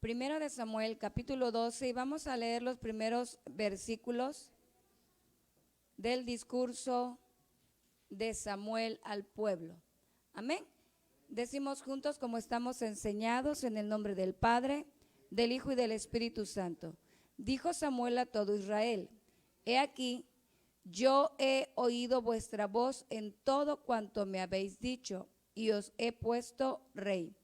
Primero de Samuel, capítulo 12, y vamos a leer los primeros versículos del discurso de Samuel al pueblo. Amén. Decimos juntos como estamos enseñados en el nombre del Padre, del Hijo y del Espíritu Santo. Dijo Samuel a todo Israel: He aquí, yo he oído vuestra voz en todo cuanto me habéis dicho, y os he puesto rey.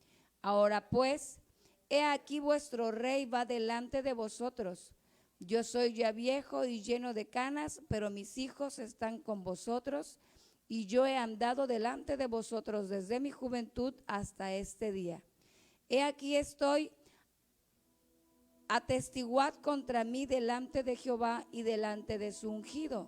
Ahora pues, he aquí vuestro rey va delante de vosotros. Yo soy ya viejo y lleno de canas, pero mis hijos están con vosotros, y yo he andado delante de vosotros desde mi juventud hasta este día. He aquí estoy, atestiguad contra mí delante de Jehová y delante de su ungido.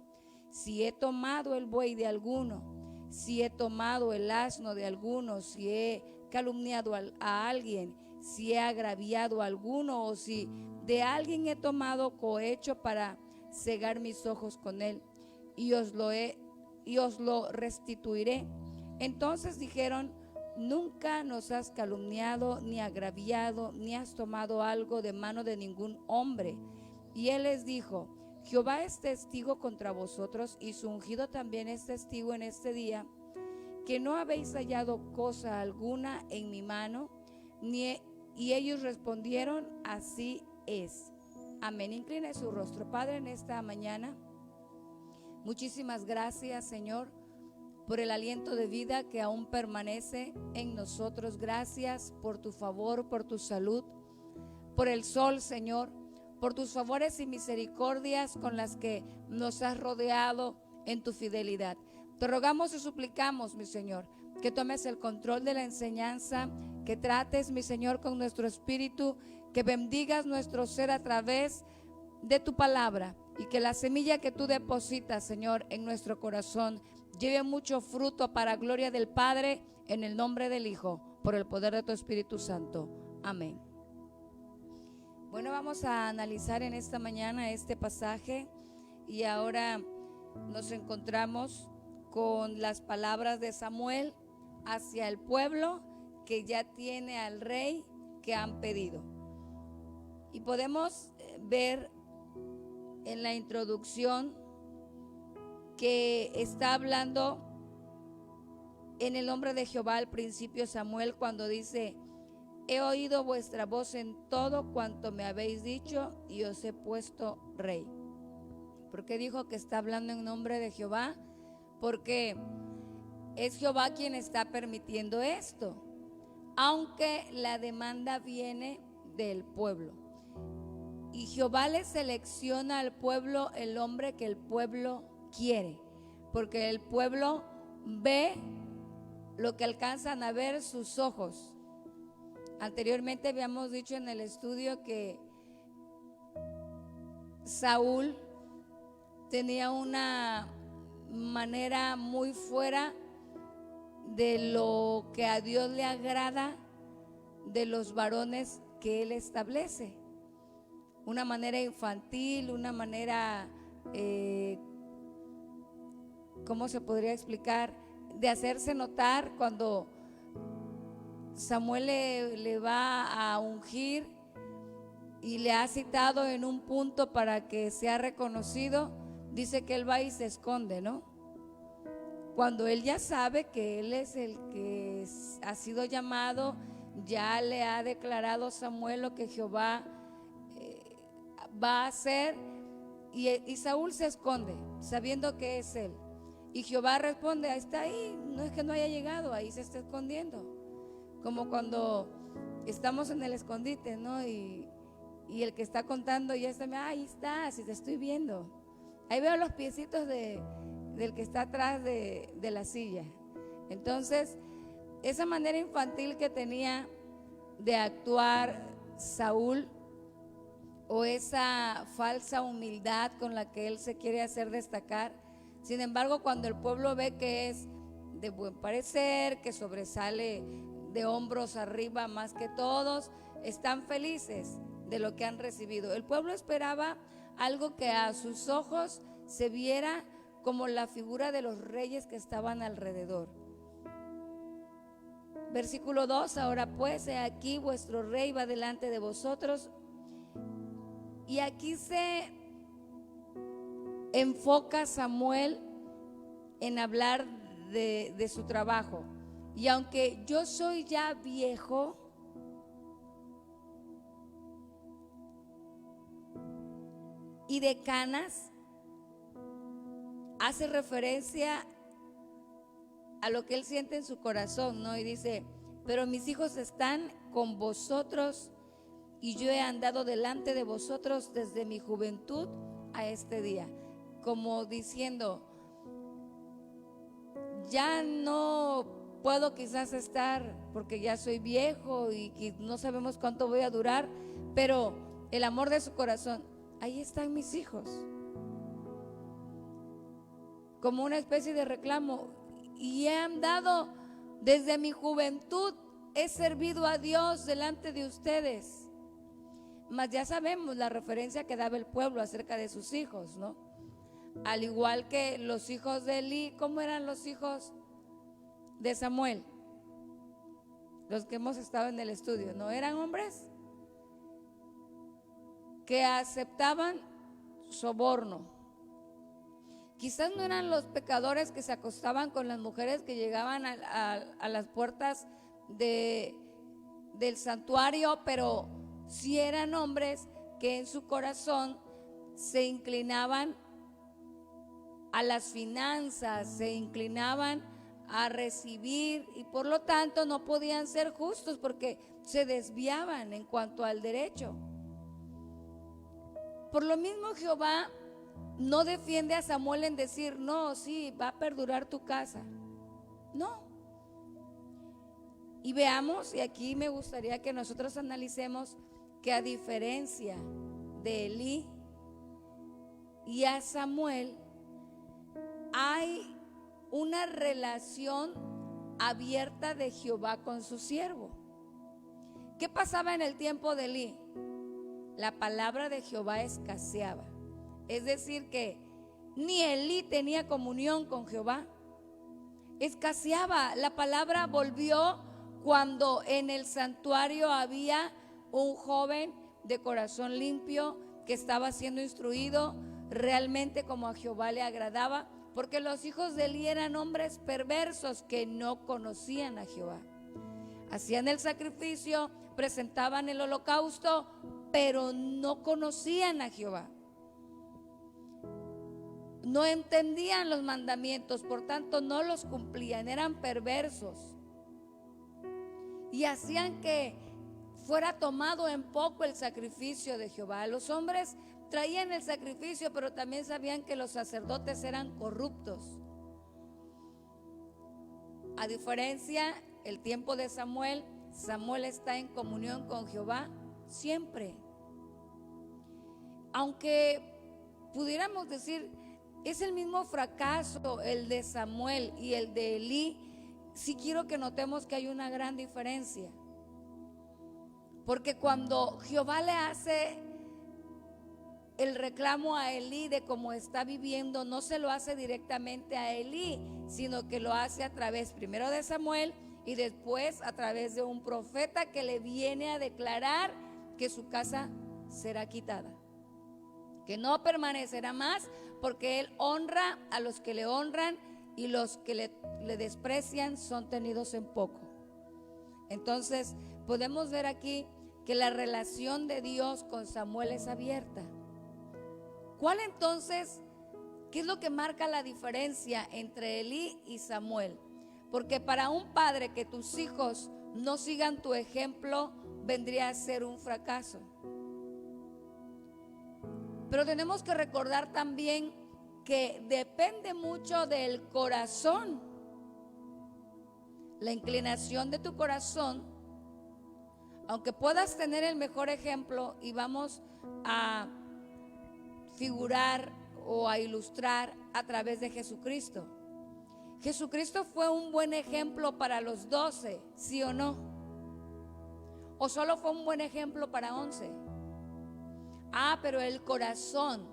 Si he tomado el buey de alguno, si he tomado el asno de alguno, si he calumniado a alguien, si he agraviado a alguno, o si de alguien he tomado cohecho para cegar mis ojos con él, y os lo restituiré. Entonces dijeron: Nunca nos has calumniado, ni agraviado, ni has tomado algo de mano de ningún hombre. Y él les dijo: Jehová es testigo contra vosotros, y su ungido también es testigo en este día, que no habéis hallado cosa alguna en mi mano. Y ellos respondieron: Así es. Amén. Incline su rostro. Padre, en esta mañana, muchísimas gracias, Señor, por el aliento de vida que aún permanece en nosotros. Gracias por tu favor, por tu salud, por el sol, Señor, por tus favores y misericordias con las que nos has rodeado en tu fidelidad. Te rogamos y suplicamos, mi Señor, que tomes el control de la enseñanza, que trates, mi Señor, con nuestro espíritu, que bendigas nuestro ser a través de tu palabra, y que la semilla que tú depositas, Señor, en nuestro corazón lleve mucho fruto para gloria del Padre, en el nombre del Hijo, por el poder de tu Espíritu Santo. Amén. Bueno, vamos a analizar en esta mañana este pasaje, y ahora nos encontramos con las palabras de Samuel hacia el pueblo que ya tiene al rey que han pedido. Y podemos ver en la introducción que está hablando en el nombre de Jehová al principio Samuel, cuando dice: He oído vuestra voz en todo cuanto me habéis dicho, y os he puesto rey. ¿Por qué dijo que está hablando en nombre de Jehová? Porque es Jehová quien está permitiendo esto, aunque la demanda viene del pueblo. Y Jehová le selecciona al pueblo el hombre que el pueblo quiere, porque el pueblo ve lo que alcanzan a ver sus ojos. Anteriormente habíamos dicho en el estudio que Saúl tenía una manera muy fuera de lo que a Dios le agrada de los varones que él establece. Una manera infantil, una manera, ¿cómo se podría explicar? De hacerse notar. Cuando Samuel le va a ungir y le ha citado en un punto para que sea reconocido, dice que él va y se esconde, ¿no? Cuando él ya sabe que él es el que ha sido llamado, ya le ha declarado Samuel lo que Jehová va a hacer, y Saúl se esconde sabiendo que es él, y Jehová responde: Ahí está, ahí, no es que no haya llegado, ahí se está escondiendo. Como cuando estamos en el escondite, ¿no? Y el que está contando ya está: ahí está, si te estoy viendo, ahí veo los piecitos del que está atrás de la silla. Entonces, esa manera infantil que tenía de actuar Saúl, o esa falsa humildad con la que él se quiere hacer destacar, sin embargo, cuando el pueblo ve que es de buen parecer, que sobresale de hombros arriba más que todos, están felices de lo que han recibido. El pueblo esperaba algo que a sus ojos se viera como la figura de los reyes que estaban alrededor. Versículo 2, ahora pues, he aquí vuestro rey va delante de vosotros. Y aquí se enfoca Samuel en hablar de su trabajo. Y aunque yo soy ya viejo, y de canas, hace referencia a lo que él siente en su corazón, ¿no? Y dice, pero mis hijos están con vosotros y yo he andado delante de vosotros desde mi juventud a este día. Como diciendo, ya no puedo quizás estar porque ya soy viejo y no sabemos cuánto voy a durar, pero el amor de su corazón, ahí están mis hijos. Como una especie de reclamo. Y he andado desde mi juventud, he servido a Dios delante de ustedes. Mas ya sabemos la referencia que daba el pueblo acerca de sus hijos, ¿no? Al igual que los hijos de Elí. ¿Cómo eran los hijos de Samuel? Los que hemos estado en el estudio, ¿no? Eran hombres que aceptaban soborno. Quizás no eran los pecadores que se acostaban con las mujeres que llegaban a las puertas del santuario, pero sí eran hombres que en su corazón se inclinaban a las finanzas, se inclinaban a recibir y por lo tanto no podían ser justos porque se desviaban en cuanto al derecho. Por lo mismo Jehová no defiende a Samuel en decir, no, sí, va a perdurar tu casa. No. Y veamos, y aquí me gustaría que nosotros analicemos que a diferencia de Elí y a Samuel, hay una relación abierta de Jehová con su siervo. ¿Qué pasaba en el tiempo de Elí? La palabra de Jehová escaseaba. Es decir que ni Elí tenía comunión con Jehová. Escaseaba. La palabra volvió cuando en el santuario había un joven de corazón limpio que estaba siendo instruido realmente como a Jehová le agradaba, porque los hijos de Elí eran hombres perversos que no conocían a Jehová. Hacían el sacrificio, presentaban el holocausto, pero no conocían a Jehová. No entendían los mandamientos, por tanto no los cumplían, eran perversos. Y hacían que fuera tomado en poco el sacrificio de Jehová. Los hombres traían el sacrificio, pero también sabían que los sacerdotes eran corruptos. A diferencia, el tiempo de Samuel, Samuel está en comunión con Jehová siempre. Aunque pudiéramos decir, es el mismo fracaso el de Samuel y el de Elí, sí quiero que notemos que hay una gran diferencia. Porque cuando Jehová le hace el reclamo a Elí de cómo está viviendo, no se lo hace directamente a Elí, sino que lo hace a través primero de Samuel y después a través de un profeta que le viene a declarar que su casa será quitada, que no permanecerá más, porque él honra a los que le honran y los que le desprecian son tenidos en poco. Entonces podemos ver aquí que la relación de Dios con Samuel es abierta. ¿Cuál entonces, qué es lo que marca la diferencia entre Elí y Samuel? Porque para un padre que tus hijos no sigan tu ejemplo vendría a ser un fracaso. Pero tenemos que recordar también que depende mucho del corazón, la inclinación de tu corazón. Aunque puedas tener el mejor ejemplo, y vamos a figurar o a ilustrar a través de Jesucristo. Jesucristo fue un buen ejemplo para los 12, ¿sí o no? ¿O solo fue un buen ejemplo para 11? Pero el corazón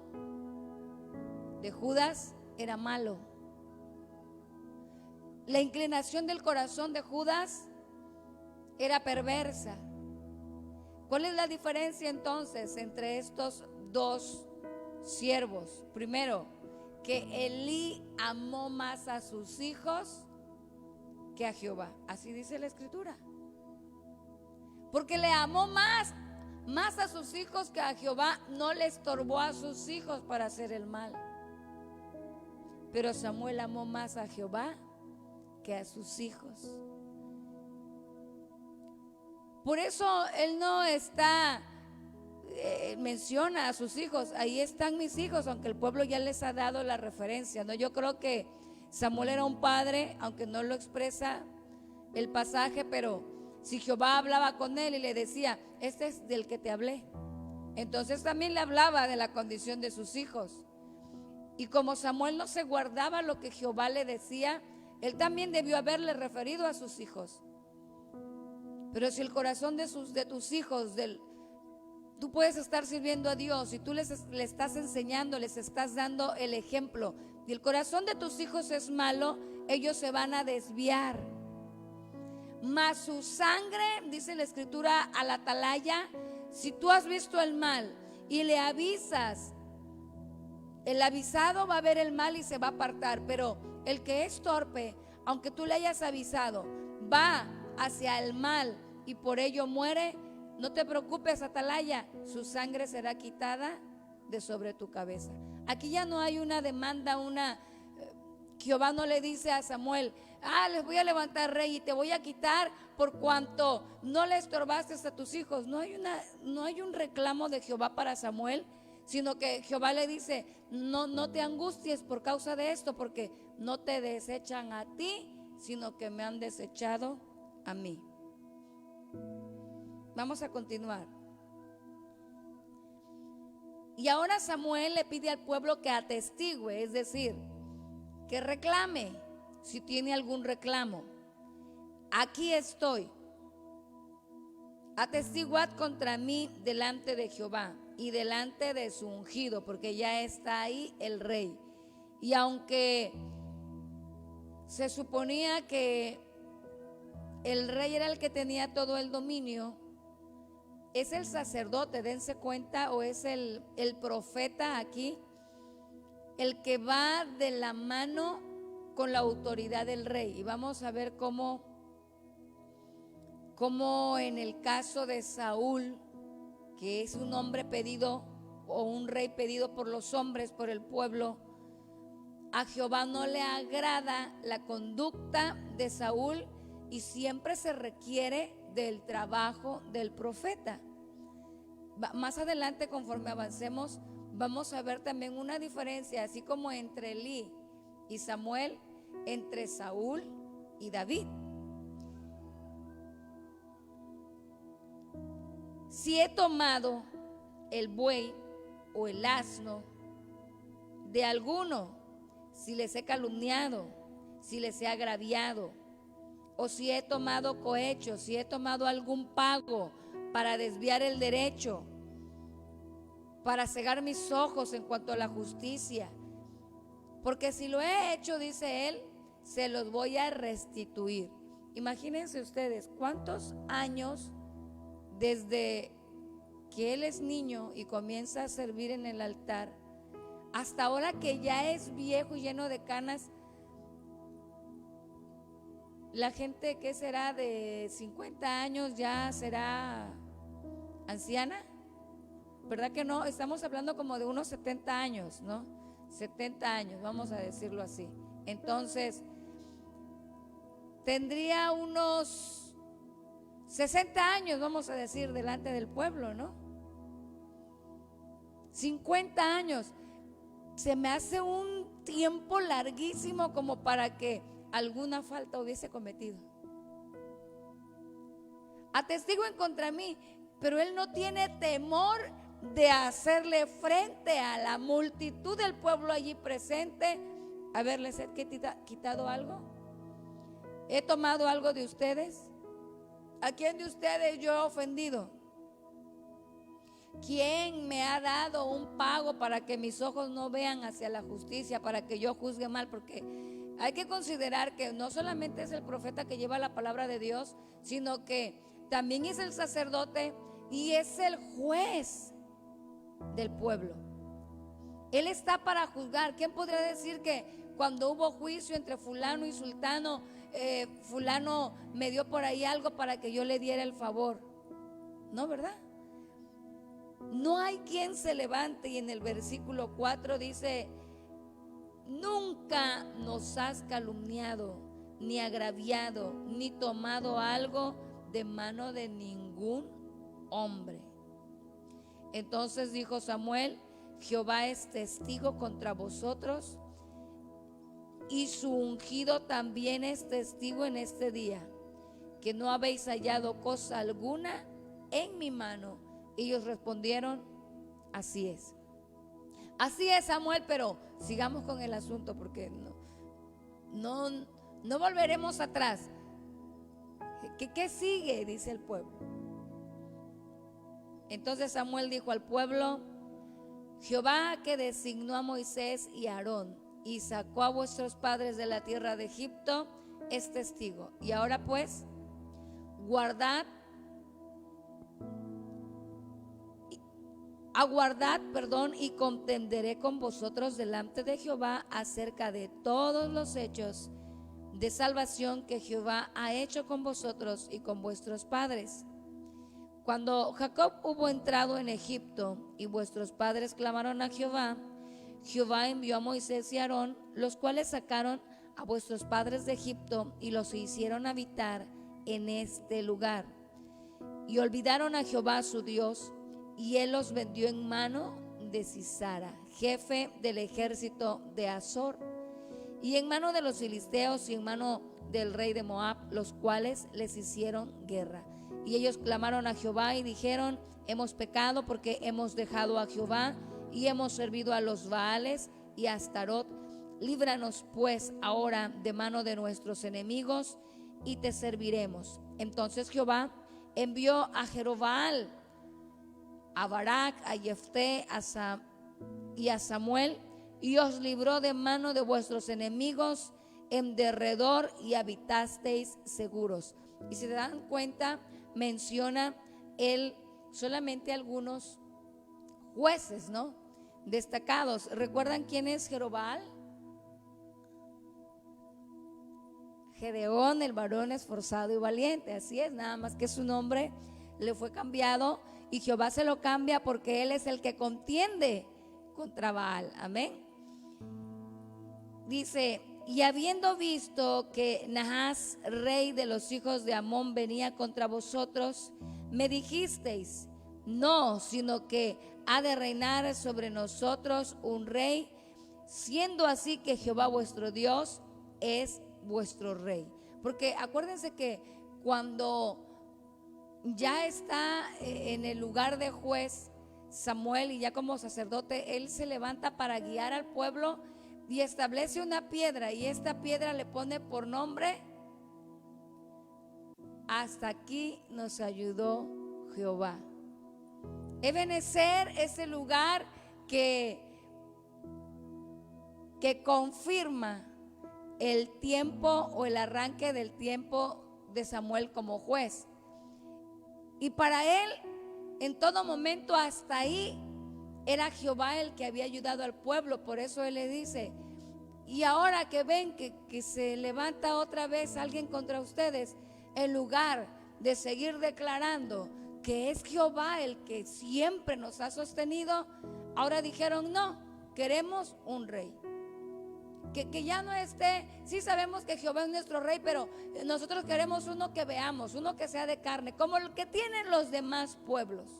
de Judas era malo. La inclinación del corazón de Judas era perversa. ¿Cuál es la diferencia entonces entre estos dos siervos? Primero, que Elí amó más a sus hijos que a Jehová. Así dice la escritura. Porque le amó más a sus hijos que a Jehová. No le estorbó a sus hijos para hacer el mal. Pero Samuel amó más a Jehová que a sus hijos. Por eso él no menciona a sus hijos. Ahí están mis hijos, aunque el pueblo ya les ha dado la referencia, ¿no? Yo creo que Samuel era un padre, aunque no lo expresa el pasaje, pero si Jehová hablaba con él y le decía, este es del que te hablé, entonces también le hablaba de la condición de sus hijos. Y como Samuel no se guardaba lo que Jehová le decía, él también debió haberle referido a sus hijos. Pero si el corazón de tus hijos, tú puedes estar sirviendo a Dios y tú le estás enseñando, les estás dando el ejemplo, y el corazón de tus hijos es malo, ellos se van a desviar. Mas su sangre, dice la escritura, a la atalaya, si tú has visto el mal y le avisas, el avisado va a ver el mal y se va a apartar. Pero el que es torpe, aunque tú le hayas avisado, va hacia el mal y por ello muere, no te preocupes, atalaya, su sangre será quitada de sobre tu cabeza. Aquí ya no hay una demanda, Jehová no le dice a Samuel, les voy a levantar rey y te voy a quitar por cuanto no le estorbaste a tus hijos. No hay un reclamo de Jehová para Samuel, sino que Jehová le dice, no te angusties por causa de esto, porque no te desechan a ti, sino que me han desechado a mí. Vamos a continuar. Y ahora Samuel le pide al pueblo que atestigue, es decir, que reclame si tiene algún reclamo. Aquí estoy, atestiguad contra mí delante de Jehová y delante de su ungido, porque ya está ahí el rey. Y aunque se suponía que el rey era el que tenía todo el dominio, es el sacerdote, dense cuenta, o es el profeta aquí, el que va de la mano con la autoridad del rey. Y vamos a ver cómo en el caso de Saúl, que es un hombre pedido o un rey pedido por los hombres, por el pueblo, a Jehová no le agrada la conducta de Saúl y siempre se requiere del trabajo del profeta. Más adelante, conforme avancemos, vamos a ver también una diferencia, así como entre Elí y Samuel, entre Saúl y David. Si he tomado el buey o el asno de alguno, si les he calumniado, si les he agraviado, o si he tomado cohecho, si he tomado algún pago para desviar el derecho, para cegar mis ojos en cuanto a la justicia, porque si lo he hecho, dice él, se los voy a restituir. Imagínense ustedes cuántos años desde que él es niño y comienza a servir en el altar hasta ahora que ya es viejo y lleno de canas. La gente que será de 50 años ya será anciana, ¿verdad que no? Estamos hablando como de unos 70 años, ¿no? 70 años, vamos a decirlo así. Entonces, tendría unos 60 años, vamos a decir, delante del pueblo, ¿no? 50 años. Se me hace un tiempo larguísimo como para que alguna falta hubiese cometido. Atestiguen contra mí, pero él no tiene temor de hacerle frente a la multitud del pueblo allí presente. A ver, ¿les he quitado algo? ¿He tomado algo de ustedes? ¿A quién de ustedes yo he ofendido? ¿Quién me ha dado un pago para que mis ojos no vean hacia la justicia, para que yo juzgue mal? Porque Hay que considerar que no solamente es el profeta que lleva la palabra de Dios, sino que también es el sacerdote y es el juez del pueblo. Él está para juzgar. ¿Quién podría decir que cuando hubo juicio entre fulano y sultano, fulano me dio por ahí algo para que yo le diera el favor? No, ¿verdad? No hay quien se levante. Y en el versículo 4 dice: nunca nos has calumniado, ni agraviado, ni tomado algo de mano de ningún hombre. Entonces dijo Samuel: Jehová es testigo contra vosotros, y su ungido también es testigo en este día, que no habéis hallado cosa alguna en mi mano. Ellos respondieron: así es. Así es, Samuel, pero sigamos con el asunto, porque no volveremos atrás. ¿Qué sigue?, dice el pueblo. Entonces Samuel dijo al pueblo: Jehová, que designó a Moisés y a Aarón y sacó a vuestros padres de la tierra de Egipto, es testigo. Y ahora pues, aguardad, y contenderé con vosotros delante de Jehová acerca de todos los hechos de salvación que Jehová ha hecho con vosotros y con vuestros padres. Cuando Jacob hubo entrado en Egipto y vuestros padres clamaron a Jehová, Jehová envió a Moisés y a Aarón, los cuales sacaron a vuestros padres de Egipto y los hicieron habitar en este lugar. Y olvidaron a Jehová su Dios, y él los vendió en mano de Sisara, jefe del ejército de Azor, y en mano de los filisteos y en mano del rey de Moab, los cuales les hicieron guerra. Y ellos clamaron a Jehová y dijeron: hemos pecado porque hemos dejado a Jehová y hemos servido a los Baales y a Astarot. Líbranos pues ahora de mano de nuestros enemigos y te serviremos. Entonces Jehová envió a Jerobbaal, a Barak, a Jefté y a Samuel, y os libró de mano de vuestros enemigos en derredor, y habitasteis seguros. Y si se dan cuenta, menciona él solamente algunos jueces, ¿no?, destacados. ¿Recuerdan quién es Jerobbaal? Gedeón, el varón esforzado y valiente. Así es, nada más que su nombre le fue cambiado, y Jehová se lo cambia porque él es el que contiende contra Baal. Amén. Dice: y habiendo visto que Nahas, rey de los hijos de Amón, venía contra vosotros, me dijisteis: no, sino que ha de reinar sobre nosotros un rey, siendo así que Jehová vuestro Dios es vuestro rey. Porque acuérdense que cuando ya está en el lugar de juez Samuel, y ya como sacerdote, él se levanta para guiar al pueblo y establece una piedra, y esta piedra le pone por nombre: hasta aquí nos ayudó Jehová. Ebenezer es el lugar que confirma el tiempo o el arranque del tiempo de Samuel como juez. Y para él, en todo momento, hasta ahí, era Jehová el que había ayudado al pueblo. Por eso él le dice: y ahora que ven que se levanta otra vez alguien contra ustedes, en lugar de seguir declarando que es Jehová el que siempre nos ha sostenido, ahora dijeron: no, queremos un rey. Que ya no esté. Sí sabemos que Jehová es nuestro rey, pero nosotros queremos uno que veamos, uno que sea de carne, como el que tienen los demás pueblos.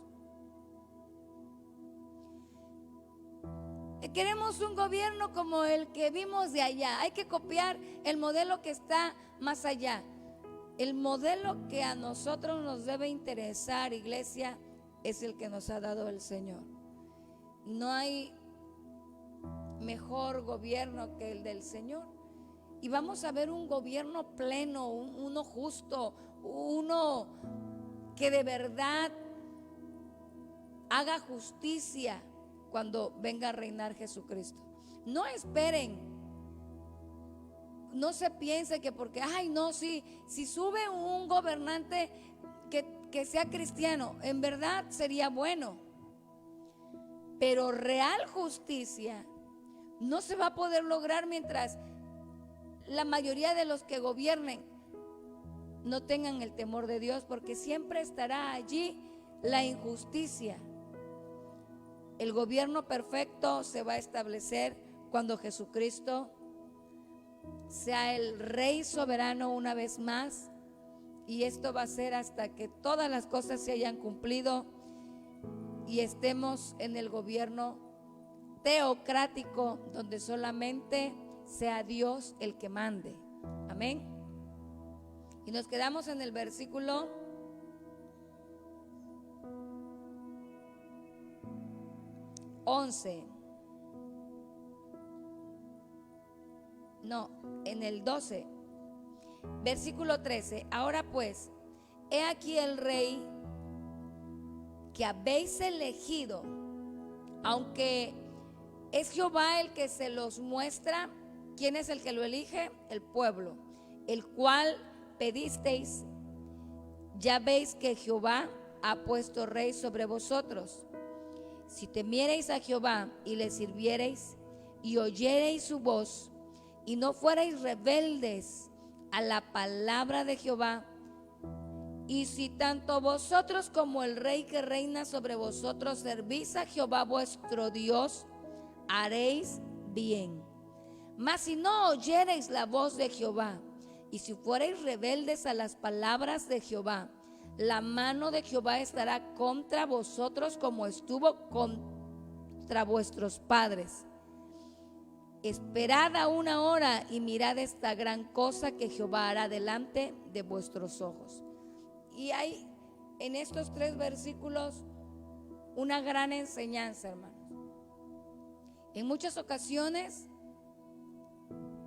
Queremos un gobierno como el que vimos de allá. Hay que copiar el modelo que está más allá. El modelo que a nosotros nos debe interesar, iglesia, es el que nos ha dado el Señor. No hay mejor gobierno que el del Señor. Y vamos a ver un gobierno pleno, uno justo, uno que de verdad haga justicia cuando venga a reinar Jesucristo. No esperen no se piense que porque, ay no, si sube un gobernante que sea cristiano, en verdad sería bueno. Pero real justicia no se va a poder lograr mientras la mayoría de los que gobiernen no tengan el temor de Dios, porque siempre estará allí la injusticia. El gobierno perfecto se va a establecer cuando Jesucristo sea el Rey soberano una vez más, y esto va a ser hasta que todas las cosas se hayan cumplido y estemos en el gobierno teocrático, donde solamente sea Dios el que mande. Amén. Y nos quedamos en el versículo 11. No, en el 12. Versículo 13. Ahora pues, he aquí el rey que habéis elegido, aunque es Jehová el que se los muestra. ¿Quién es el que lo elige? El pueblo, el cual pedisteis. Ya veis que Jehová ha puesto rey sobre vosotros. Si temiereis a Jehová y le sirviereis y oyereis su voz y no fuereis rebeldes a la palabra de Jehová, y si tanto vosotros como el rey que reina sobre vosotros servís a Jehová vuestro Dios, haréis bien. Mas si no oyereis la voz de Jehová, y si fuereis rebeldes a las palabras de Jehová, la mano de Jehová estará contra vosotros como estuvo contra vuestros padres. Esperad aún ahora y mirad esta gran cosa que Jehová hará delante de vuestros ojos. Y hay en estos 3 versículos una gran enseñanza, hermanos. En muchas ocasiones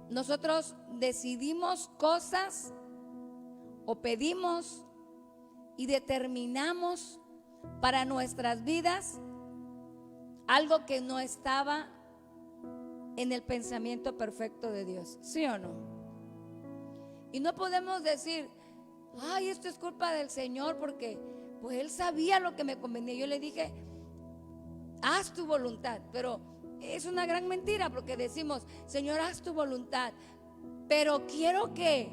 nosotros decidimos cosas o pedimos y determinamos para nuestras vidas algo que no estaba en el pensamiento perfecto de Dios, ¿sí o no? Y no podemos decir, ay, esto es culpa del Señor, porque pues Él sabía lo que me convenía. Yo le dije, haz tu voluntad. Pero es una gran mentira, porque decimos, Señor, haz tu voluntad, pero quiero que,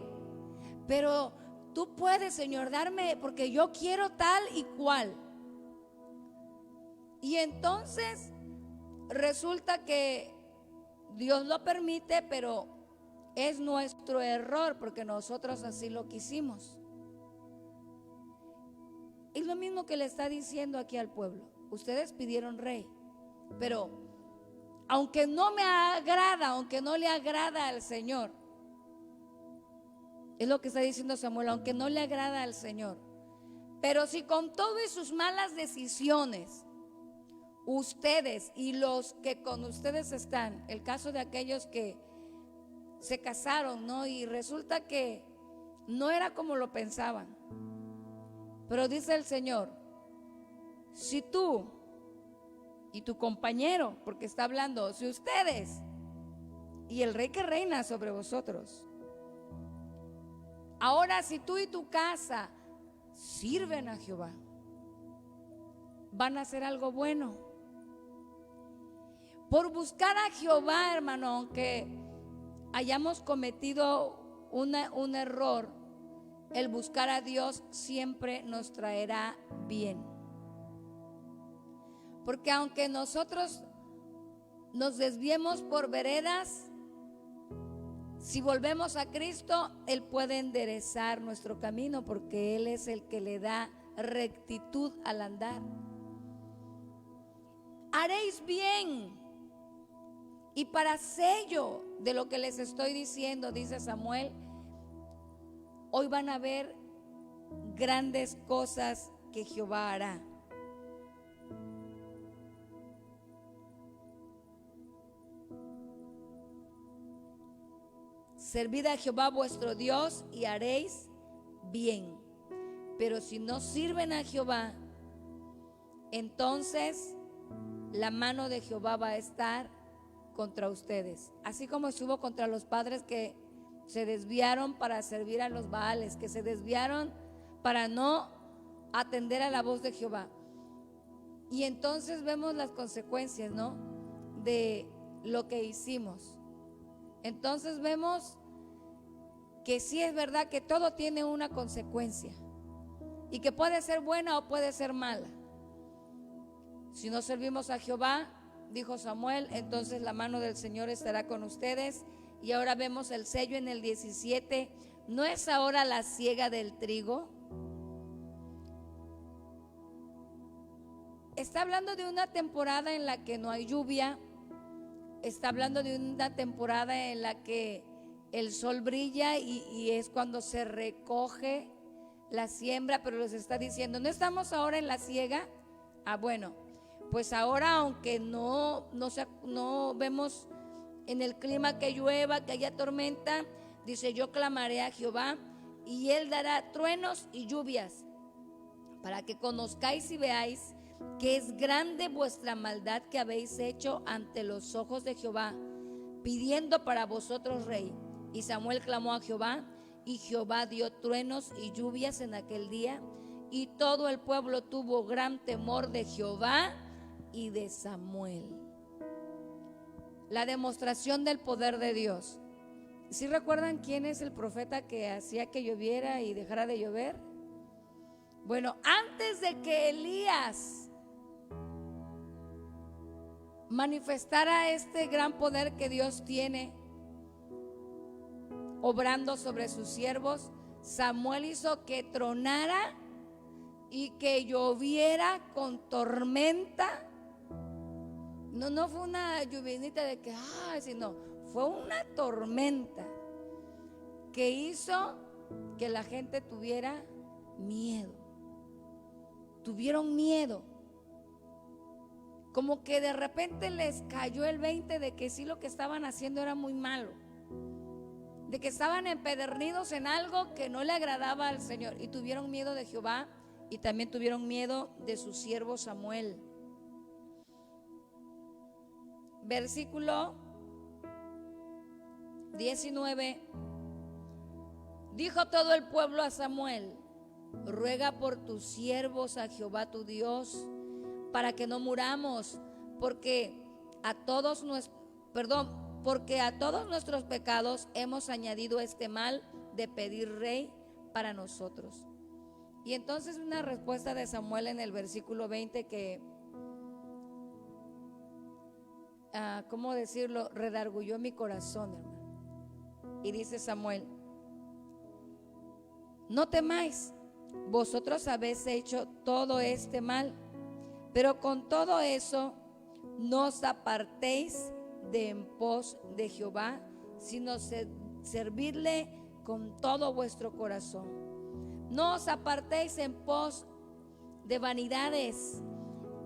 pero tú puedes, Señor, darme, porque yo quiero tal y cual. Y entonces resulta que Dios lo permite, pero es nuestro error, porque nosotros así lo quisimos. Es lo mismo que le está diciendo aquí al pueblo. Ustedes pidieron rey, pero aunque no me agrada, aunque no le agrada al Señor, es lo que está diciendo Samuel, aunque no le agrada al Señor, pero si con todo y sus malas decisiones, ustedes y los que con ustedes están, el caso de aquellos que se casaron, ¿no? Y resulta que no era como lo pensaban. Pero dice el Señor, si tú y tu compañero, porque está hablando, si ustedes y el rey que reina sobre vosotros, ahora si tú y tu casa sirven a Jehová, van a hacer algo bueno. Por buscar a Jehová, hermano, aunque hayamos cometido un error, el buscar a Dios siempre nos traerá bien. Porque aunque nosotros nos desviemos por veredas, si volvemos a Cristo, Él puede enderezar nuestro camino, porque Él es el que le da rectitud al andar. Haréis bien. Y para sello de lo que les estoy diciendo, dice Samuel, hoy van a ver grandes cosas que Jehová hará. Servid a Jehová vuestro Dios y haréis bien. Pero si no sirven a Jehová, entonces la mano de Jehová va a estar contra ustedes, así como estuvo contra los padres que se desviaron para servir a los Baales, que se desviaron para no atender a la voz de Jehová. Y entonces vemos las consecuencias, ¿no?, de lo que hicimos. Entonces vemos que sí es verdad que todo tiene una consecuencia y que puede ser buena o puede ser mala. Si no servimos a Jehová, dijo Samuel, entonces la mano del Señor estará con ustedes. Y ahora vemos el sello en el 17. ¿No es ahora la siega del trigo? Está hablando de una temporada en la que no hay lluvia. Está hablando de una temporada en la que el sol brilla y es cuando se recoge la siembra, pero les está diciendo, ¿no estamos ahora en la siega? Bueno, pues ahora, aunque no vemos en el clima que llueva, que haya tormenta, dice, yo clamaré a Jehová y él dará truenos y lluvias para que conozcáis y veáis que es grande vuestra maldad que habéis hecho ante los ojos de Jehová, pidiendo para vosotros rey. Y Samuel clamó a Jehová, y Jehová dio truenos y lluvias en aquel día, y todo el pueblo tuvo gran temor de Jehová y de Samuel. La demostración del poder de Dios. ¿Sí recuerdan quién es el profeta que hacía que lloviera y dejara de llover? Bueno, antes de que Elías manifestara este gran poder que Dios tiene obrando sobre sus siervos, Samuel hizo que tronara y que lloviera con tormenta. No fue una lluvinita de que, sino fue una tormenta que hizo que la gente tuviera miedo. Tuvieron miedo. Como que de repente les cayó el 20 de que sí, lo que estaban haciendo era muy malo, de que estaban empedernidos en algo que no le agradaba al Señor, y tuvieron miedo de Jehová y también tuvieron miedo de su siervo Samuel. Versículo 19. Dijo todo el pueblo a Samuel, ruega por tus siervos a Jehová tu Dios, para que no muramos, porque a todos nuestros pecados hemos añadido este mal de pedir rey para nosotros. Y entonces una respuesta de Samuel en el versículo 20 que, ¿cómo decirlo?, redarguyó mi corazón, hermano. Y dice Samuel, no temáis, vosotros habéis hecho todo este mal, pero con todo eso no os apartéis de en pos de Jehová, sino servirle con todo vuestro corazón. No os apartéis en pos de vanidades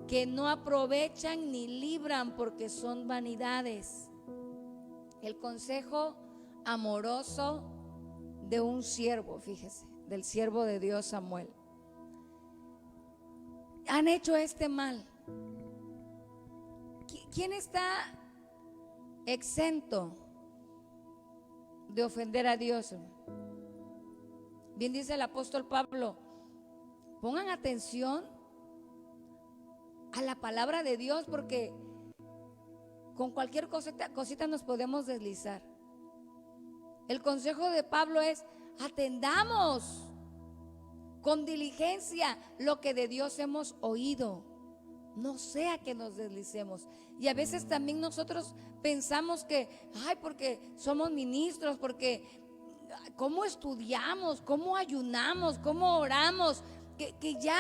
que no aprovechan ni libran, porque son vanidades. El consejo amoroso de un siervo, fíjese, del siervo de Dios Samuel. Han hecho este mal. ¿Quién está exento de ofender a Dios? Bien dice el apóstol Pablo, pongan atención a la palabra de Dios, porque con cualquier cosita nos podemos deslizar. El consejo de Pablo es: atendamos con diligencia lo que de Dios hemos oído, no sea que nos deslicemos. Y a veces también nosotros pensamos que, porque somos ministros, porque cómo estudiamos, cómo ayunamos, cómo oramos, que ya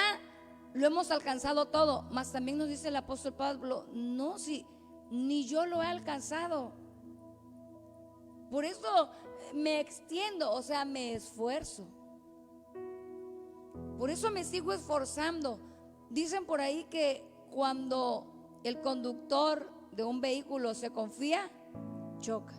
lo hemos alcanzado todo. Mas también nos dice el apóstol Pablo, no, si ni yo lo he alcanzado. Por eso me extiendo, o sea, me esfuerzo. Por eso me sigo esforzando. Dicen por ahí que cuando el conductor de un vehículo se confía, choca,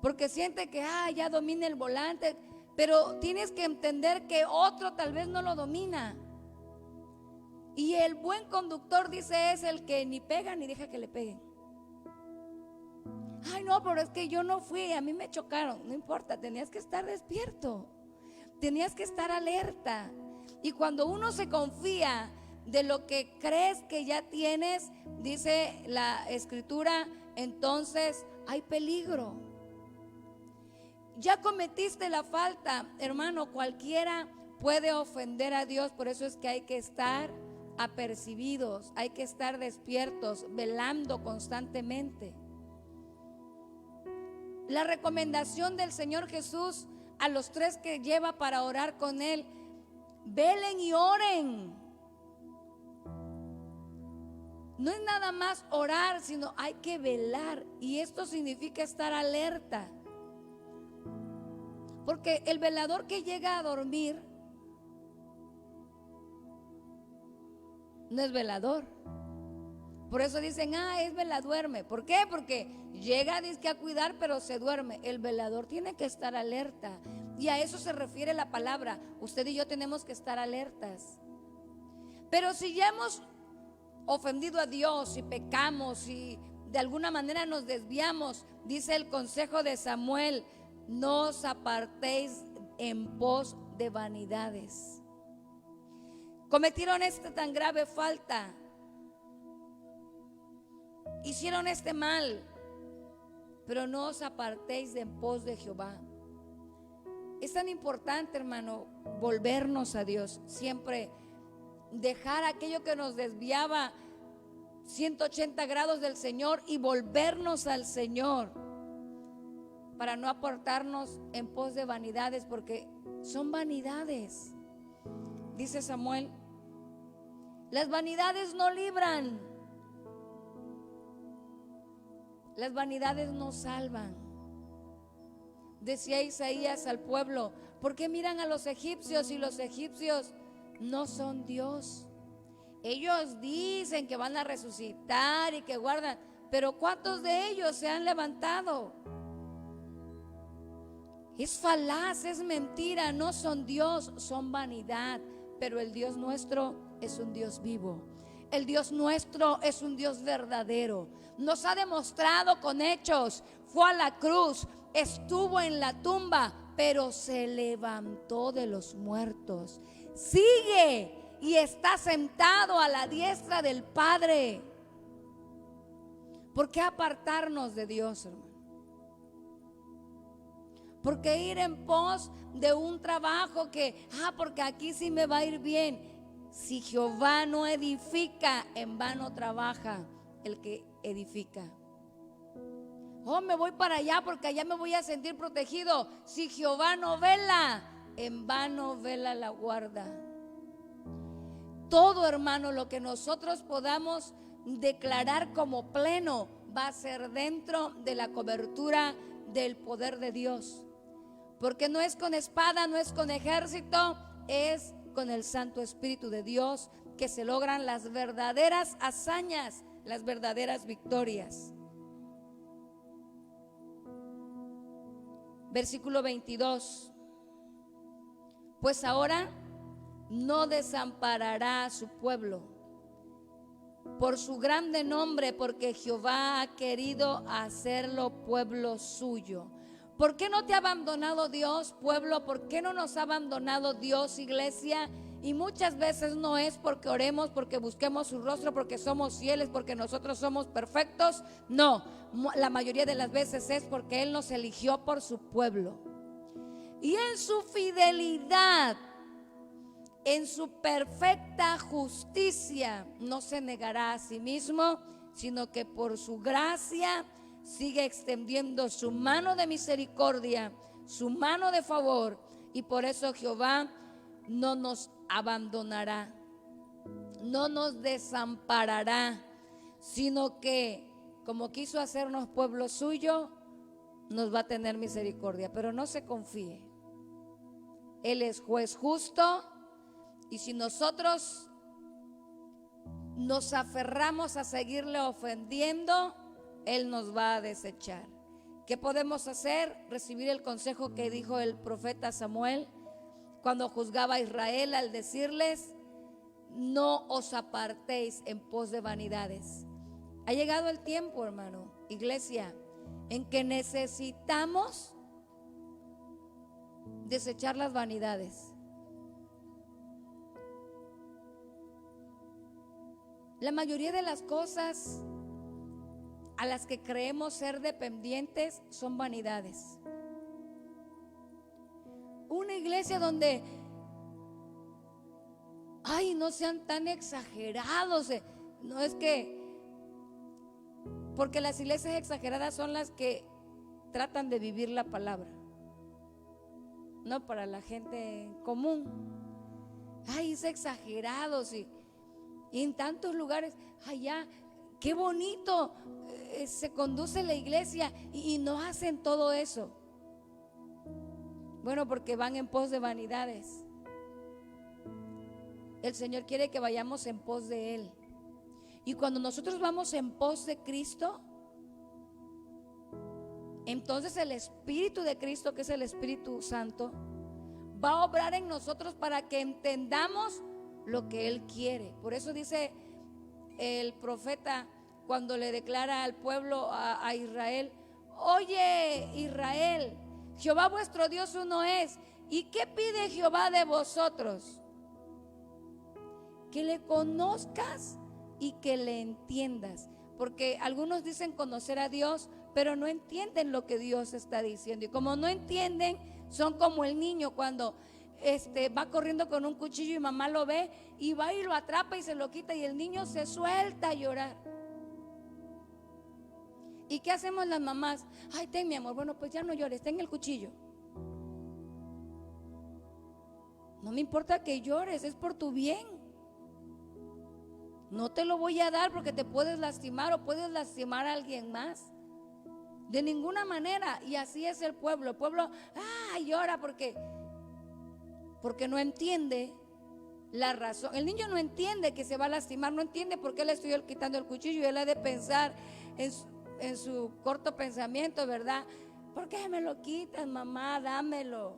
porque siente que ya domina el volante, pero tienes que entender que otro tal vez no lo domina. Y el buen conductor, dice, es el que ni pega ni deja que le peguen. Ay, no, pero es que yo no fui, a mí me chocaron. No importa, tenías que estar despierto, tenías que estar alerta. Y cuando uno se confía de lo que crees que ya tienes, dice la escritura, entonces hay peligro. Ya cometiste la falta, hermano. Cualquiera puede ofender a Dios. Por eso es que hay que estar apercibidos, hay que estar despiertos, velando constantemente. La recomendación del Señor Jesús a los 3 que lleva para orar con Él: velen y oren. No es nada más orar, sino hay que velar. Y esto significa estar alerta. Porque el velador que llega a dormir no es velador. Por eso dicen, es duerme. ¿Por qué? Porque llega a cuidar, pero se duerme. El velador tiene que estar alerta. Y a eso se refiere la palabra. Usted y yo tenemos que estar alertas. Pero si ya hemos ofendido a Dios y pecamos y de alguna manera nos desviamos, dice el consejo de Samuel: no os apartéis en pos de vanidades. Cometieron esta tan grave falta, hicieron este mal, pero no os apartéis en pos de Jehová. Es tan importante, hermano, volvernos a Dios, siempre dejar aquello que nos desviaba 180 grados del Señor y volvernos al Señor, para no apartarnos en pos de vanidades, porque son vanidades. Dice Samuel: las vanidades no libran, las vanidades no salvan. Decía Isaías al pueblo: ¿por qué miran a los egipcios y los egipcios no son Dios? Ellos dicen que van a resucitar y que guardan, pero ¿cuántos de ellos se han levantado? Es falaz, es mentira, no son Dios, son vanidad. Pero el Dios nuestro es un Dios vivo. El Dios nuestro es un Dios verdadero. Nos ha demostrado con hechos. Fue a la cruz, estuvo en la tumba, pero se levantó de los muertos. Sigue y está sentado a la diestra del Padre. ¿Por qué apartarnos de Dios, hermano? ¿Por qué ir en pos de un trabajo que, porque aquí sí me va a ir bien? Si Jehová no edifica, en vano trabaja el que edifica. Me voy para allá porque allá me voy a sentir protegido. Si Jehová no vela, en vano vela la guarda. Todo, hermano, lo que nosotros podamos declarar como pleno va a ser dentro de la cobertura del poder de Dios. Porque no es con espada, no es con ejército, es con el Santo Espíritu de Dios que se logran las verdaderas hazañas, las verdaderas victorias. Versículo 22. Pues ahora no desamparará a su pueblo por su grande nombre, porque Jehová ha querido hacerlo pueblo suyo. ¿Por qué no te ha abandonado Dios, pueblo? ¿Por qué no nos ha abandonado Dios, iglesia? Y muchas veces no es porque oremos, porque busquemos su rostro, porque somos fieles, porque nosotros somos perfectos. No, la mayoría de las veces es porque Él nos eligió por su pueblo. Y en su fidelidad, en su perfecta justicia, no se negará a sí mismo, sino que por su gracia sigue extendiendo su mano de misericordia, su mano de favor. Y por eso Jehová no nos abandonará, no nos desamparará, sino que como quiso hacernos pueblo suyo, nos va a tener misericordia. Pero no se confíe, Él es juez justo. Y si nosotros nos aferramos a seguirle ofendiendo, Él nos va a desechar. ¿Qué podemos hacer? Recibir el consejo que dijo el profeta Samuel cuando juzgaba a Israel, al decirles: no os apartéis en pos de vanidades. Ha llegado el tiempo, hermano, iglesia, en que necesitamos desechar las vanidades. La mayoría de las cosas a las que creemos ser dependientes son vanidades. Una iglesia donde, ay, no sean tan exagerados. No es que, porque las iglesias exageradas son las que tratan de vivir la palabra, no para la gente común. Ay, es exagerados y en tantos lugares, allá, qué bonito se conduce la iglesia y no hacen todo eso. Bueno, porque van en pos de vanidades. El Señor quiere que vayamos en pos de Él. Y cuando nosotros vamos en pos de Cristo, entonces el Espíritu de Cristo, que es el Espíritu Santo, va a obrar en nosotros para que entendamos lo que Él quiere. Por eso dice el profeta cuando le declara al pueblo, a Israel: oye Israel, Jehová vuestro Dios uno es. ¿Y qué pide Jehová de vosotros? Que le conozcas y que le entiendas. Porque algunos dicen conocer a Dios, pero no entienden lo que Dios está diciendo. Y como no entienden, son como el niño cuando va corriendo con un cuchillo y mamá lo ve y va y lo atrapa y se lo quita, y el niño se suelta a llorar. ¿Y qué hacemos las mamás? Ay, ten, mi amor, bueno, pues ya no llores, ten el cuchillo. No me importa que llores, es por tu bien. No te lo voy a dar porque te puedes lastimar o puedes lastimar a alguien más. De ninguna manera. Y así es el pueblo. El pueblo llora porque no entiende la razón. El niño no entiende que se va a lastimar, no entiende por qué le estoy quitando el cuchillo, y él ha de pensar en su corto pensamiento, ¿verdad? ¿Por qué me lo quitas, mamá? Dámelo.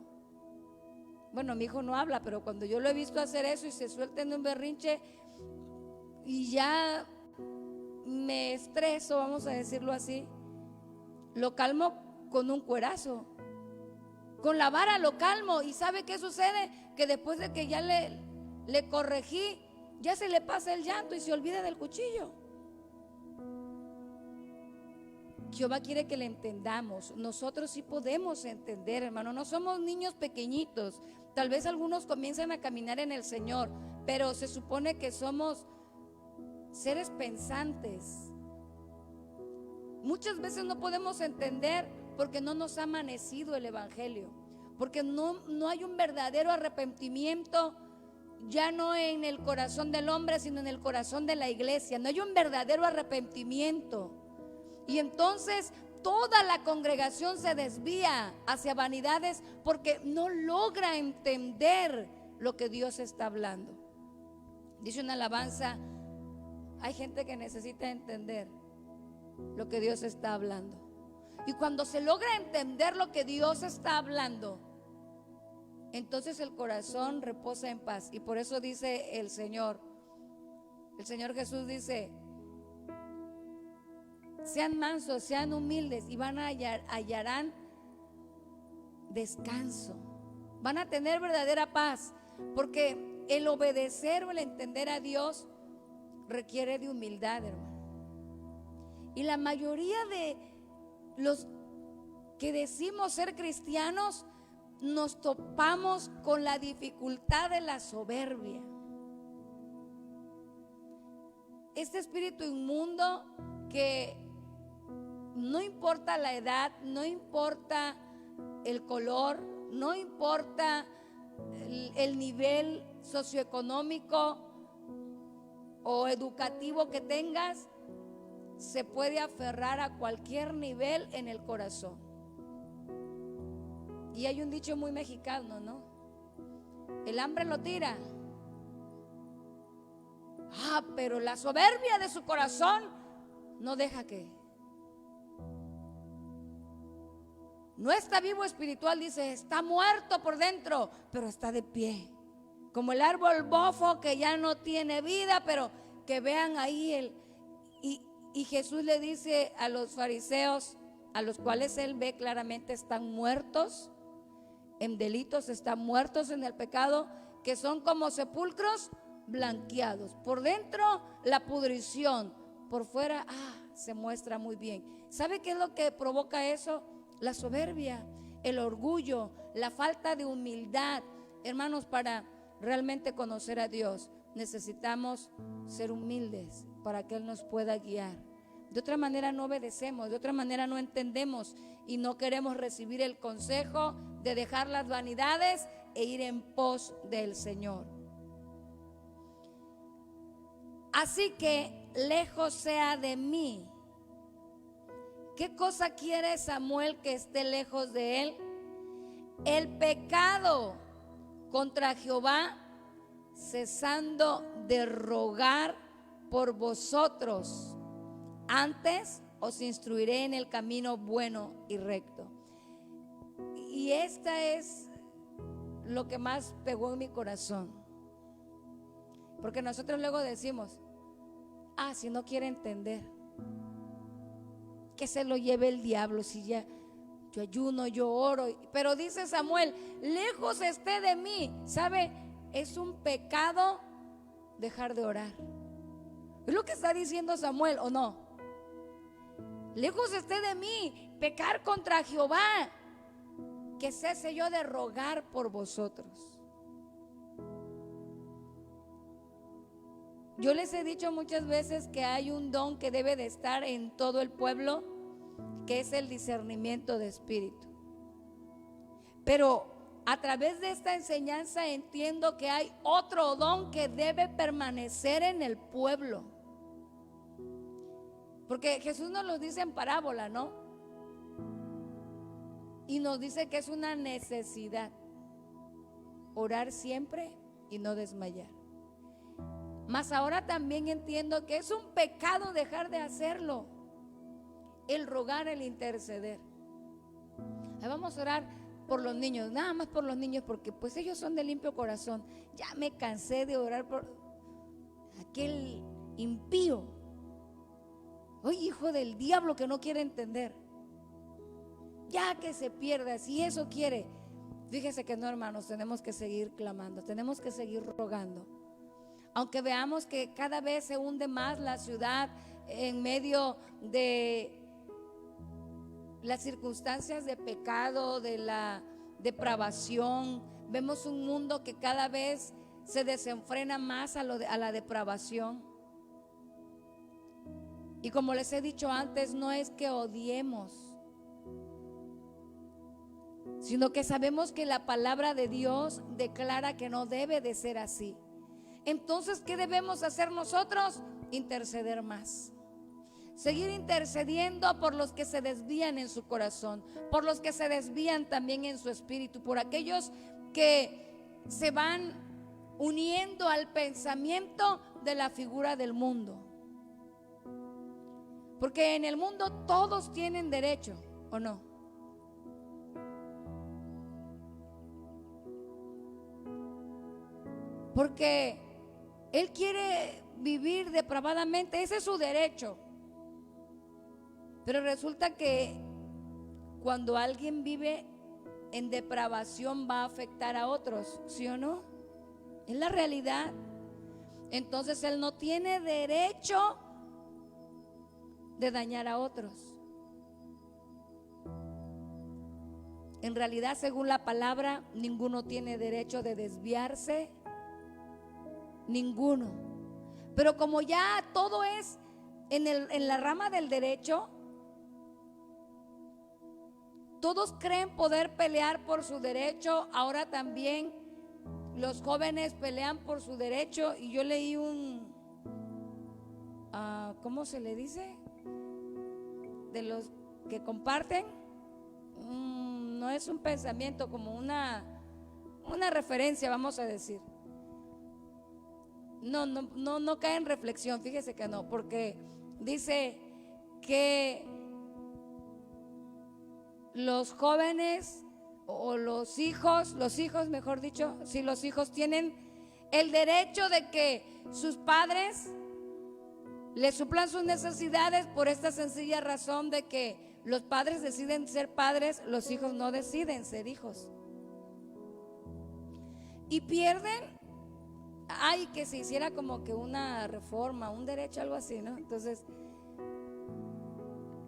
Bueno, mi hijo no habla, pero cuando yo lo he visto hacer eso y se suelta en un berrinche, y ya me estreso, vamos a decirlo así, lo calmo con un cuerazo, con la vara lo calmo. ¿Y sabe qué sucede? Que después de que ya le corregí, ya se le pasa el llanto y se olvida del cuchillo. Jehová quiere que le entendamos. Nosotros sí podemos entender, hermano. No somos niños pequeñitos. Tal vez algunos comienzan a caminar en el Señor, pero se supone que somos seres pensantes. Muchas veces no podemos entender porque no nos ha amanecido el evangelio, porque no hay un verdadero arrepentimiento, ya no en el corazón del hombre, sino en el corazón de la iglesia. No hay un verdadero arrepentimiento, y entonces toda la congregación se desvía hacia vanidades porque no logra entender lo que Dios está hablando. Dice una alabanza: hay gente que necesita entender lo que Dios está hablando. Y cuando se logra entender lo que Dios está hablando, entonces el corazón reposa en paz. Y por eso dice el Señor Jesús dice: sean mansos, sean humildes, y hallarán descanso. Van a tener verdadera paz, porque el obedecer o el entender a Dios requiere de humildad, hermano. Y la mayoría de los que decimos ser cristianos nos topamos con la dificultad de la soberbia. Este espíritu inmundo que no importa la edad, no importa el color, no importa el nivel socioeconómico o educativo que tengas, se puede aferrar a cualquier nivel en el corazón. Y hay un dicho muy mexicano, ¿no? El hambre lo tira. Pero la soberbia de su corazón no deja que. No está vivo espiritual, dice, está muerto por dentro, pero está de pie. Como el árbol bofo que ya no tiene vida, pero que vean ahí y Jesús le dice a los fariseos: a los cuales él ve claramente están muertos en delitos, están muertos en el pecado, que son como sepulcros blanqueados. Por dentro la pudrición, por fuera se muestra muy bien. ¿Sabe qué es lo que provoca eso? La soberbia, el orgullo, la falta de humildad. Hermanos, para realmente conocer a Dios necesitamos ser humildes para que Él nos pueda guiar. De otra manera no obedecemos, de otra manera no entendemos y no queremos recibir el consejo de dejar las vanidades e ir en pos del Señor. Así que lejos sea de mí. ¿Qué cosa quiere Samuel que esté lejos de él? El pecado contra Jehová, cesando de rogar por vosotros. Antes os instruiré en el camino bueno y recto. Y esta es lo que más pegó en mi corazón. Porque nosotros luego decimos, si no quiere entender, que se lo lleve el diablo. Si ya yo ayuno, yo oro. Pero dice Samuel, lejos esté de mí. ¿Sabe? Es un pecado dejar de orar. Es lo que está diciendo Samuel, ¿o no? Lejos esté de mí pecar contra Jehová, que cese yo de rogar por vosotros. Yo les he dicho muchas veces que hay un don que debe de estar en todo el pueblo, que es el discernimiento de espíritu. Pero a través de esta enseñanza entiendo que hay otro don que debe permanecer en el pueblo. Porque Jesús nos lo dice en parábola, ¿no? Y nos dice que es una necesidad orar siempre y no desmayar. Mas ahora también entiendo que es un pecado dejar de hacerlo. El rogar, el interceder. Ahí vamos a orar por los niños, nada más por los niños, porque pues ellos son de limpio corazón. Ya me cansé de orar por aquel impío, hijo del diablo que no quiere entender. Ya que se pierda, si eso quiere. Fíjese que no, hermanos, tenemos que seguir clamando, tenemos que seguir rogando. Aunque veamos que cada vez se hunde más la ciudad en medio de las circunstancias de pecado, de la depravación, vemos un mundo que cada vez se desenfrena más a la depravación. Y como les he dicho antes, no es que odiemos, sino que sabemos que la palabra de Dios declara que no debe de ser así. Entonces, ¿qué debemos hacer nosotros? Interceder más. Seguir intercediendo por los que se desvían en su corazón, por los que se desvían también en su espíritu, por aquellos que se van uniendo al pensamiento de la figura del mundo. Porque en el mundo todos tienen derecho, ¿o no? Porque él quiere vivir depravadamente, ese es su derecho. Pero resulta que cuando alguien vive en depravación va a afectar a otros, ¿sí o no? Es la realidad. Entonces él no tiene derecho de dañar a otros. En realidad, según la palabra, ninguno tiene derecho de desviarse. Ninguno. Pero como ya todo es en la rama del derecho, todos creen poder pelear por su derecho. Ahora también los jóvenes pelean por su derecho. Y yo leí ¿cómo se le dice? De los que comparten, no es un pensamiento, como una referencia, vamos a decir. No cae en reflexión, fíjese que no, porque dice que los jóvenes o los hijos mejor dicho, si los hijos tienen el derecho de que sus padres les suplan sus necesidades por esta sencilla razón de que los padres deciden ser padres, los hijos no deciden ser hijos. Y pierden, que se hiciera como que una reforma, un derecho, algo así, ¿no? Entonces,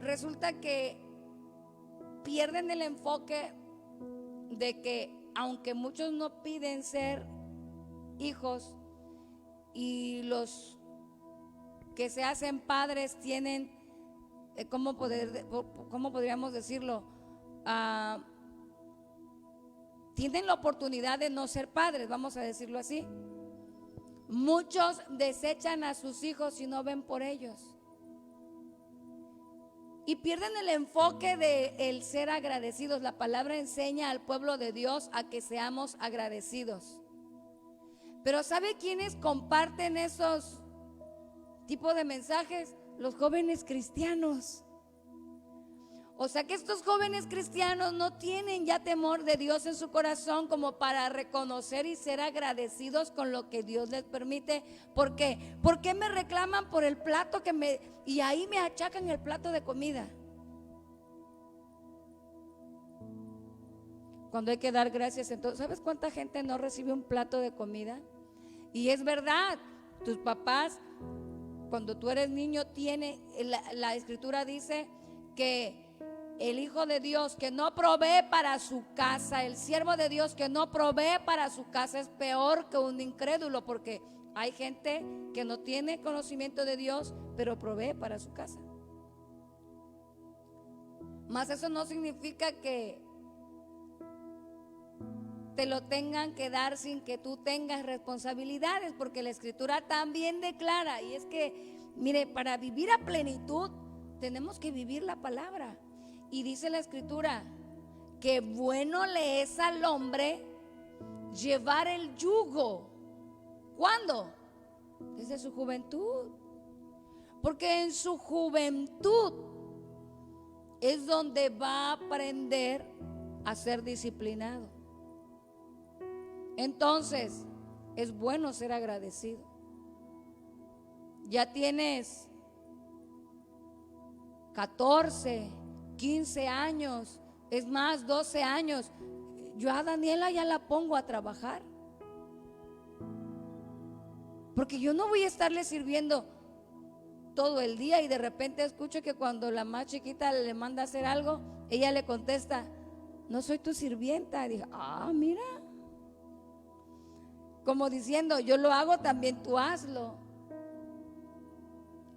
resulta que pierden el enfoque de que aunque muchos no piden ser hijos, y los que se hacen padres tienen, ¿cómo podríamos decirlo? Tienen la oportunidad de no ser padres, vamos a decirlo así. Muchos desechan a sus hijos y no ven por ellos. Y pierden el enfoque de el ser agradecidos. La palabra enseña al pueblo de Dios a que seamos agradecidos. Pero ¿sabe quiénes comparten esos tipos de mensajes? Los jóvenes cristianos. O sea que estos jóvenes cristianos no tienen ya temor de Dios en su corazón como para reconocer y ser agradecidos con lo que Dios les permite. ¿Por qué? ¿Por qué me reclaman por el plato y ahí me achacan el plato de comida? Cuando hay que dar gracias, entonces, ¿sabes cuánta gente no recibe un plato de comida? Y es verdad, tus papás, cuando tú eres niño, la escritura dice que el hijo de Dios que no provee para su casa, el siervo de Dios que no provee para su casa es peor que un incrédulo, porque hay gente que no tiene conocimiento de Dios, pero provee para su casa. Mas eso no significa que te lo tengan que dar sin que tú tengas responsabilidades, porque la escritura también declara, y es que, mire, para vivir a plenitud tenemos que vivir la palabra. Y dice la escritura que bueno le es al hombre llevar el yugo. ¿Cuándo? Desde su juventud. Porque en su juventud es donde va a aprender a ser disciplinado. Entonces, es bueno ser agradecido. Ya tienes 14, 15 años, es más, 12 años. Yo a Daniela ya la pongo a trabajar, porque yo no voy a estarle sirviendo todo el día y de repente escucho que cuando la más chiquita le manda a hacer algo, ella le contesta: no soy tu sirvienta. Y dije: mira, como diciendo, yo lo hago, también tú hazlo.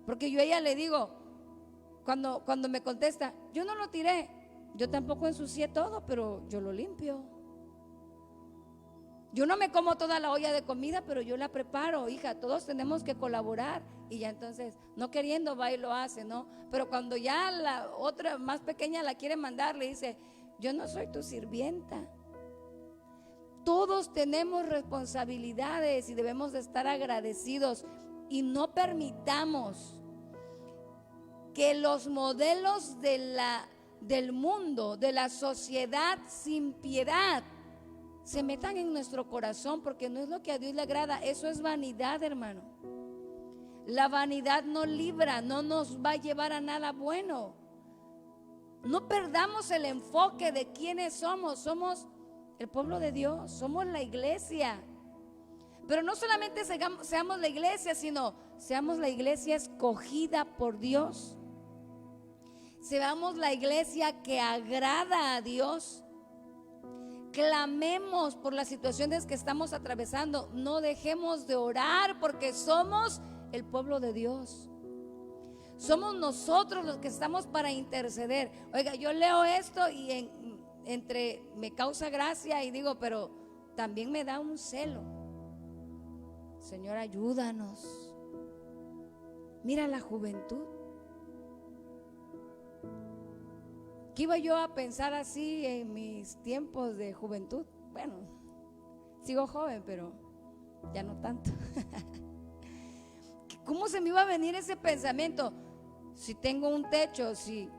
Porque yo a ella le digo, cuando me contesta: yo no lo tiré, yo tampoco ensucié todo, pero yo lo limpio. Yo no me como toda la olla de comida, pero yo la preparo, hija, todos tenemos que colaborar. Y ya entonces, no queriendo, va y lo hace, ¿no? Pero cuando ya la otra más pequeña la quiere mandar, le dice: yo no soy tu sirvienta. Todos tenemos responsabilidades y debemos de estar agradecidos, y no permitamos que los modelos del mundo, de la sociedad sin piedad, se metan en nuestro corazón, porque no es lo que a Dios le agrada. Eso es vanidad, hermano. La vanidad no libra, no nos va a llevar a nada bueno. No perdamos el enfoque de quiénes somos. Somos el pueblo de Dios, somos la iglesia. Pero no solamente seamos la iglesia, sino seamos la iglesia escogida por Dios. Seamos la iglesia que agrada a Dios. Clamemos por las situaciones que estamos atravesando. No dejemos de orar, porque somos el pueblo de Dios. Somos nosotros los que estamos para interceder. Oiga, yo leo esto y me causa gracia y digo, pero también me da un celo. Señor, ayúdanos. Mira la juventud. ¿Qué iba yo a pensar así en mis tiempos de juventud? Bueno, sigo joven, pero ya no tanto. ¿Cómo se me iba a venir ese pensamiento? Si tengo un techo, si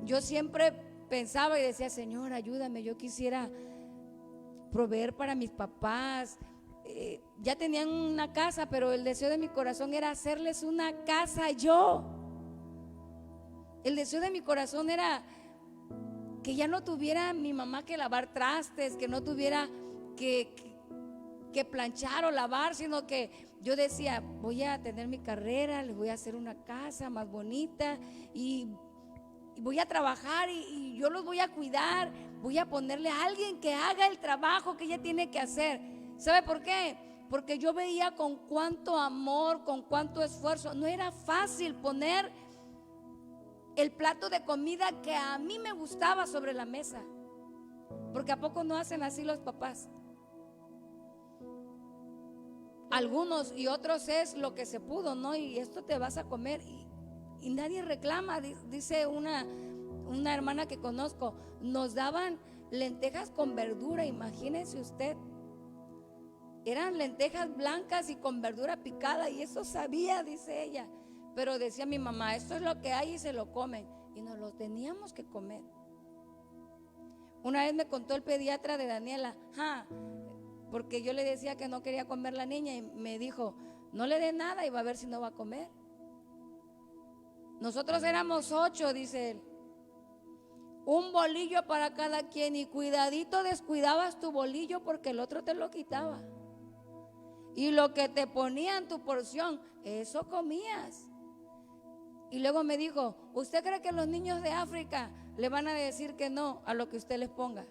yo siempre pensaba y decía: Señor, ayúdame, yo quisiera proveer para mis papás. Ya tenían una casa, pero el deseo de mi corazón era hacerles una casa yo. El deseo de mi corazón era que ya no tuviera mi mamá que lavar trastes, que no tuviera que planchar o lavar, sino que yo decía, voy a tener mi carrera, les voy a hacer una casa más bonita y voy a trabajar y yo los voy a cuidar, voy a ponerle a alguien que haga el trabajo que ella tiene que hacer. ¿Sabe por qué? Porque yo veía con cuánto amor, con cuánto esfuerzo. No era fácil poner el plato de comida que a mí me gustaba sobre la mesa, porque ¿a poco no hacen así los papás? Algunos y otros es lo que se pudo, ¿no? Y esto te vas a comer y nadie reclama. Dice una hermana que conozco, nos daban lentejas con verdura, imagínense usted. Eran lentejas blancas y con verdura picada y eso sabía, dice ella. Pero decía mi mamá, esto es lo que hay y se lo comen. Y nos lo teníamos que comer. Una vez me contó el pediatra de Daniela, porque yo le decía que no quería comer la niña y me dijo, no le dé nada y va a ver si no va a comer. Nosotros éramos 8, dice él. Un bolillo para cada quien y cuidadito descuidabas tu bolillo porque el otro te lo quitaba. Y lo que te ponía en tu porción, eso comías. Y luego me dijo, ¿usted cree que los niños de África le van a decir que no a lo que usted les ponga?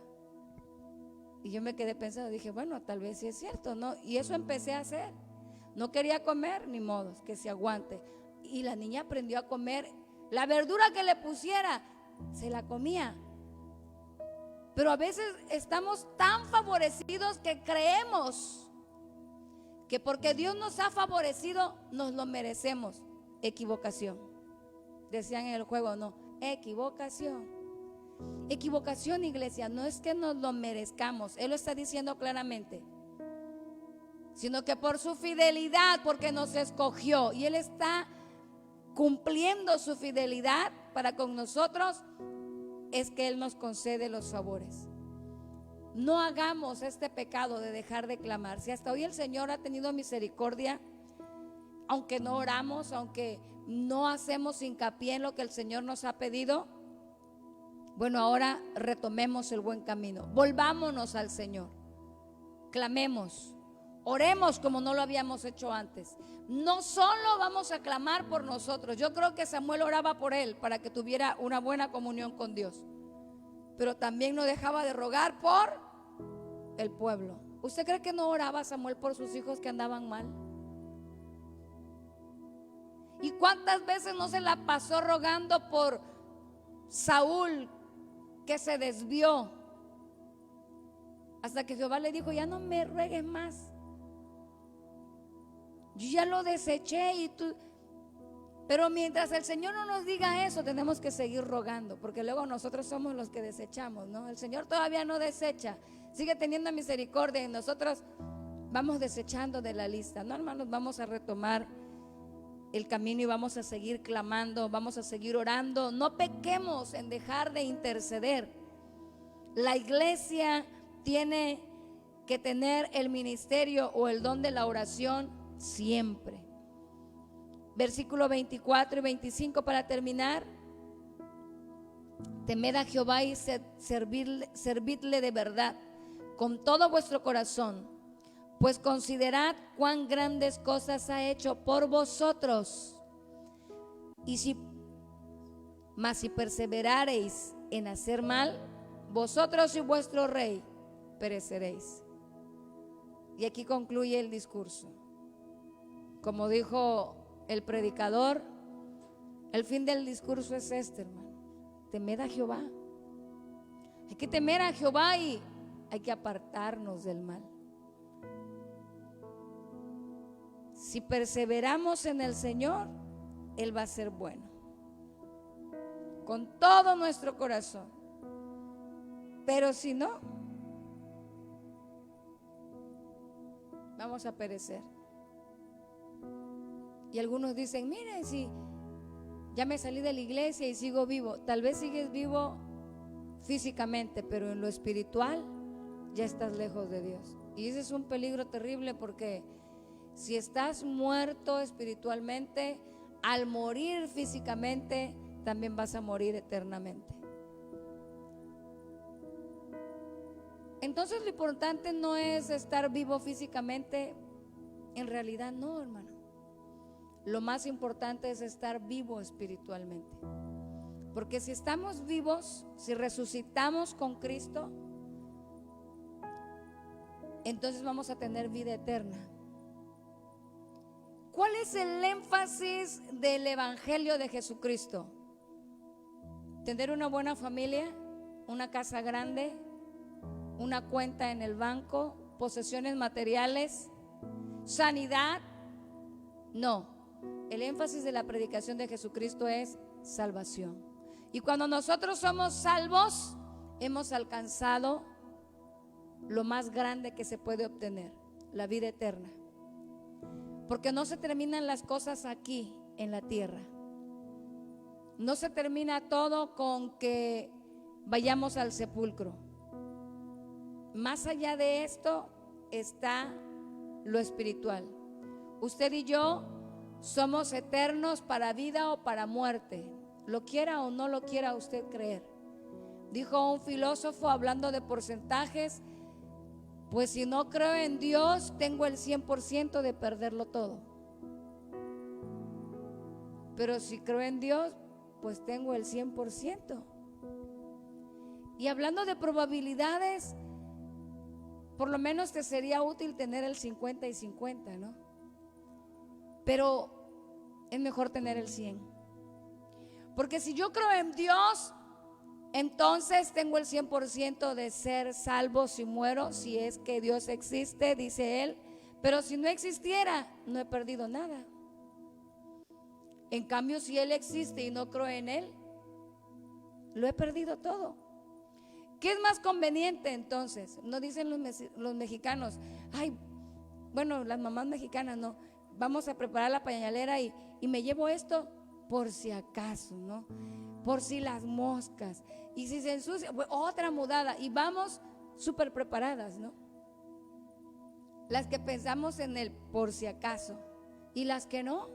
Y yo me quedé pensando, dije, bueno, tal vez sí es cierto, ¿no? Y eso empecé a hacer. No quería comer, ni modo, que se aguante. Y la niña aprendió a comer. La verdura que le pusiera, se la comía. Pero a veces estamos tan favorecidos que creemos que porque Dios nos ha favorecido, nos lo merecemos. Equivocación. Decían en el juego, no, equivocación. Equivocación, iglesia, no es que nos lo merezcamos, Él lo está diciendo claramente, sino que por su fidelidad, porque nos escogió y Él está cumpliendo su fidelidad para con nosotros, es que Él nos concede los favores. No hagamos este pecado de dejar de clamar. Si hasta hoy el Señor ha tenido misericordia, aunque no oramos, aunque no hacemos hincapié en lo que el Señor nos ha pedido, bueno, ahora retomemos el buen camino. Volvámonos al Señor. Clamemos. Oremos como no lo habíamos hecho antes. No solo vamos a clamar por nosotros. Yo creo que Samuel oraba por él para que tuviera una buena comunión con Dios. Pero también no dejaba de rogar por el pueblo. ¿Usted cree que no oraba Samuel por sus hijos que andaban mal? ¿Y cuántas veces no se la pasó rogando por Saúl, que se desvió? Hasta que Jehová le dijo, ya no me ruegues más. Yo ya lo deseché y tú. Pero mientras el Señor no nos diga eso, tenemos que seguir rogando, porque luego nosotros somos los que desechamos, ¿no? El Señor todavía no desecha, sigue teniendo misericordia y nosotros vamos desechando de la lista, ¿no, hermanos? Vamos a retomar el camino y vamos a seguir clamando, vamos a seguir orando. No pequemos en dejar de interceder. La iglesia tiene que tener el ministerio o el don de la oración siempre. Versículo 24 y 25 para terminar. Temed a Jehová y servidle de verdad con todo vuestro corazón, pues considerad cuán grandes cosas ha hecho por vosotros. Mas si perseverareis en hacer mal, vosotros y vuestro rey pereceréis. Y aquí concluye el discurso. Como dijo el predicador, el fin del discurso es este, hermano: temed a Jehová. Hay que temer a Jehová y hay que apartarnos del mal. Si perseveramos en el Señor, Él va a ser bueno con todo nuestro corazón. Pero si no, vamos a perecer. Y algunos dicen, miren, si ya me salí de la iglesia y sigo vivo. Tal vez sigues vivo físicamente, pero en lo espiritual ya estás lejos de Dios. Y ese es un peligro terrible, porque si estás muerto espiritualmente, al morir físicamente también vas a morir eternamente. Entonces lo importante no es estar vivo físicamente, en realidad no, hermano. Lo más importante es estar vivo espiritualmente. Porque si estamos vivos, si resucitamos con Cristo, entonces vamos a tener vida eterna. ¿Cuál es el énfasis del Evangelio de Jesucristo? Tener una buena familia, una casa grande, una cuenta en el banco, posesiones materiales, sanidad. No, el énfasis de la predicación de Jesucristo es salvación. Y cuando nosotros somos salvos, hemos alcanzado lo más grande que se puede obtener, la vida eterna. Porque no se terminan las cosas aquí en la tierra. No se termina todo con que vayamos al sepulcro. Más allá de esto está lo espiritual. Usted y yo somos eternos para vida o para muerte, lo quiera o no lo quiera usted creer. Dijo un filósofo hablando de porcentajes: pues si no creo en Dios, tengo el 100% de perderlo todo. Pero si creo en Dios, pues tengo el 100%. Y hablando de probabilidades, por lo menos te sería útil tener el 50 y 50, ¿no? Pero es mejor tener el 100. Porque si yo creo en Dios, entonces tengo el 100% de ser salvo si muero, si es que Dios existe, dice él. Pero si no existiera, no he perdido nada. En cambio, si Él existe y no creo en Él, lo he perdido todo. ¿Qué es más conveniente entonces? No dicen los mexicanos: ay, bueno, las mamás mexicanas, no, vamos a preparar la pañalera y me llevo esto por si acaso, ¿no? Por si las moscas, y si se ensucia, pues, otra mudada, y vamos súper preparadas, ¿no? Las que pensamos en el por si acaso, y las que no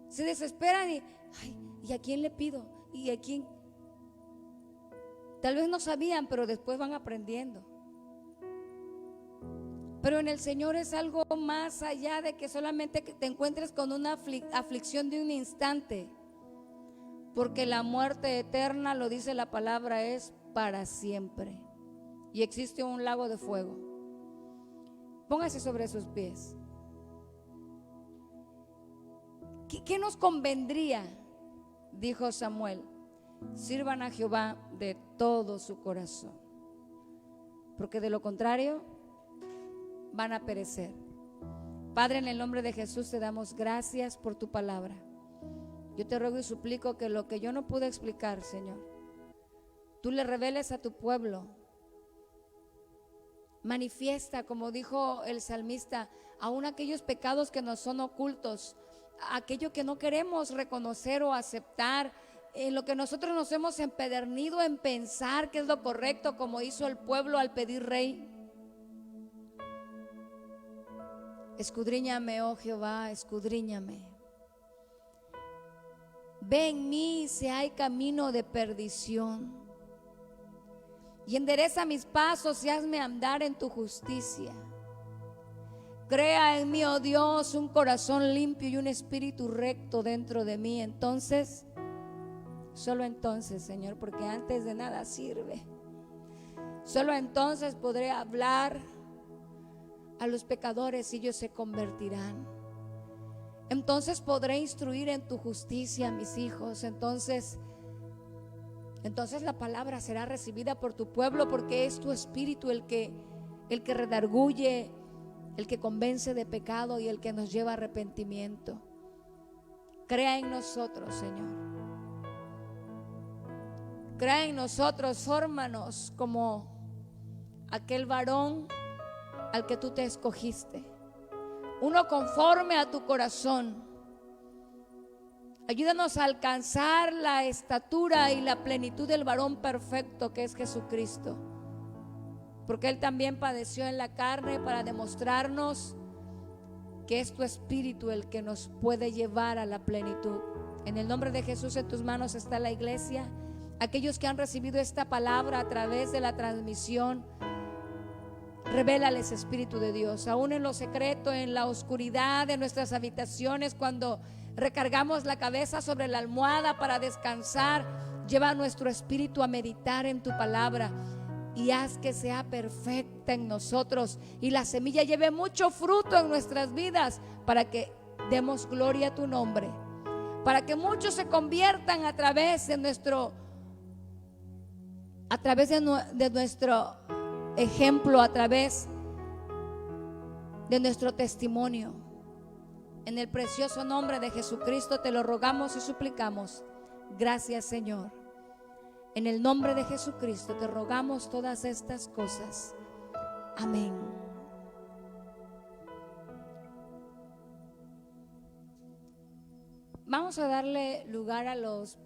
se desesperan y ay, ¿y a quién le pido? ¿Y a quién? Tal vez no sabían, pero después van aprendiendo. Pero en el Señor es algo más allá de que solamente te encuentres con una aflicción de un instante. Porque la muerte eterna, lo dice la palabra, es para siempre. Y existe un lago de fuego. Póngase sobre sus pies. ¿Qué nos convendría? Dijo Samuel: sirvan a Jehová de todo su corazón, porque de lo contrario van a perecer. Padre, en el nombre de Jesús te damos gracias por tu palabra. Yo te ruego y suplico que lo que yo no pude explicar, Señor, tú le reveles a tu pueblo. Manifiesta, como dijo el salmista, aún aquellos pecados que nos son ocultos, aquello que no queremos reconocer o aceptar, en lo que nosotros nos hemos empedernido en pensar que es lo correcto, como hizo el pueblo al pedir rey. Escudriñame, oh Jehová, escudriñame. Ve en mí si hay camino de perdición, y endereza mis pasos y hazme andar en tu justicia. Crea en mí, oh Dios, un corazón limpio y un espíritu recto dentro de mí. Entonces, solo entonces, Señor, porque antes de nada sirve, solo entonces podré hablar a los pecadores y ellos se convertirán. Entonces podré instruir en tu justicia a mis hijos. Entonces la palabra será recibida por tu pueblo, porque es tu espíritu el que redarguye, el que convence de pecado y el que nos lleva a arrepentimiento. Crea en nosotros, Señor. Crea en nosotros, fórmanos como aquel varón al que tú te escogiste, uno conforme a tu corazón. Ayúdanos a alcanzar la estatura y la plenitud del varón perfecto que es Jesucristo, porque Él también padeció en la carne para demostrarnos que es tu espíritu el que nos puede llevar a la plenitud. En el nombre de Jesús, en tus manos está la iglesia. Aquellos que han recibido esta palabra a través de la transmisión, revélales, Espíritu de Dios, aún en lo secreto, en la oscuridad de nuestras habitaciones, cuando recargamos la cabeza sobre la almohada para descansar, lleva a nuestro espíritu a meditar en tu palabra y haz que sea perfecta en nosotros y la semilla lleve mucho fruto en nuestras vidas, para que demos gloria a tu nombre, para que muchos se conviertan a través de nuestro ejemplo, a través de nuestro testimonio. En el precioso nombre de Jesucristo te lo rogamos y suplicamos. Gracias, Señor. En el nombre de Jesucristo te rogamos todas estas cosas. Amén. Vamos a darle lugar a los